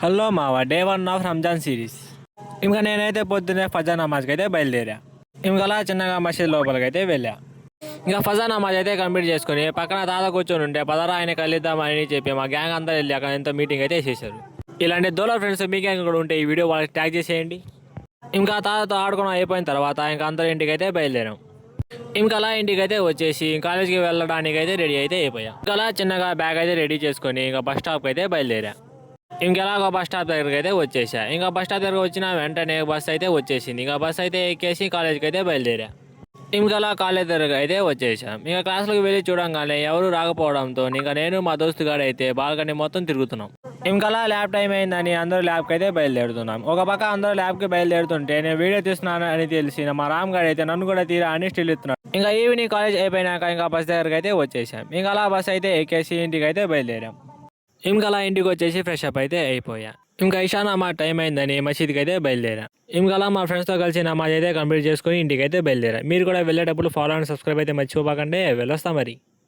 Hello మావా, day 1 of Ramzan series. ఇంకా నేనైతే పొద్దున్నే ఫజా నమాజ్కి అయితే బయలుదేరా. ఇంకా అలా చిన్నగా మసీద్ లోపలికి అయితే వెళ్ళా. ఇంకా ఫజా నమాజ్ అయితే కంప్లీట్ చేసుకుని పక్కన తాత కూర్చొని ఉంటే పదరా ఆయన కలుద్దామని చెప్పి మా గ్యాంగ్ అంతా వెళ్ళి అక్కడ ఎంతో మీటింగ్ అయితే చేశారు. ఇలాంటి దోల ఫ్రెండ్స్ మీ గ్యాంగ్ కూడా ఉంటే ఈ వీడియో వాళ్ళకి ట్యాగ్ చేసేయండి. ఇంకా తాతతో ఆడుకోవడం అయిపోయిన తర్వాత ఇంకా అందరూ ఇంటికి అయితే బయలుదేరాం. ఇంకా అలా ఇంటికి అయితే వచ్చేసి కాలేజ్కి వెళ్ళడానికి అయితే రెడీ అయితే అయిపోయాం. ఇంకా అలా చిన్నగా బ్యాగ్ అయితే రెడీ చేసుకొని ఇంకా బస్ స్టాప్కి అయితే బయలుదేరా. ఇంకెలాగో బస్ స్టాప్ దగ్గరికి అయితే వచ్చేసా. ఇంకా బస్ స్టాప్ దగ్గర వచ్చిన వెంటనే బస్ అయితే వచ్చేసింది. ఇంకా బస్ అయితే ఎక్కేసి కాలేజ్కి అయితే బయలుదేరా. ఇంకా అలా కాలేజ్ దగ్గర అయితే వచ్చేసాం. ఇంకా క్లాస్లోకి వెళ్ళి చూడంగానే ఎవరు రాకపోవడంతో ఇంకా నేను మా దోస్తు గారు అయితే బాల్కనీ మొత్తం తిరుగుతున్నాం. ఇంకా అలా ల్యాబ్ టైం అయిందని అందరూ ల్యాబ్కి అయితే బయలుదేరుతున్నాం. ఒక పక్క అందరూ ల్యాబ్కి బయలుదేరుతుంటే నేను వీడియో తీస్తున్నాను అని తెలిసిన మా రామ్ గారు అయితే నన్ను కూడా తీరా అని స్టిల్ ఇస్తున్నాడు. ఇంకా ఈవినింగ్ కాలేజ్ అయిపోయినాక ఇంకా బస్ దగ్గరికి అయితే వచ్చేసాం. ఇంకా అలా బస్ అయితే ఎక్కేసి ఇంటికి అయితే బయలుదేరాం. ఇంకా అలా ఇంటికి వచ్చేసి ఫ్రెష్ అప్ అయితే అయిపోయా. ఇంకా ఇషా నమాజ్ టైం అయిందని మసీద్కి అయితే బయలుదేరా. ఇంకా అలా మా ఫ్రెండ్స్తో కలిసి నమాజ్ అయితే కంప్లీట్ చేసుకుని ఇంటికి అయితే బయలుదేరా. మీరు కూడా వెళ్ళేటప్పుడు ఫాలో అండ్ సబ్స్క్రైబ్ అయితే మర్చిపోకండి. వెళ్ళొస్తా మరి.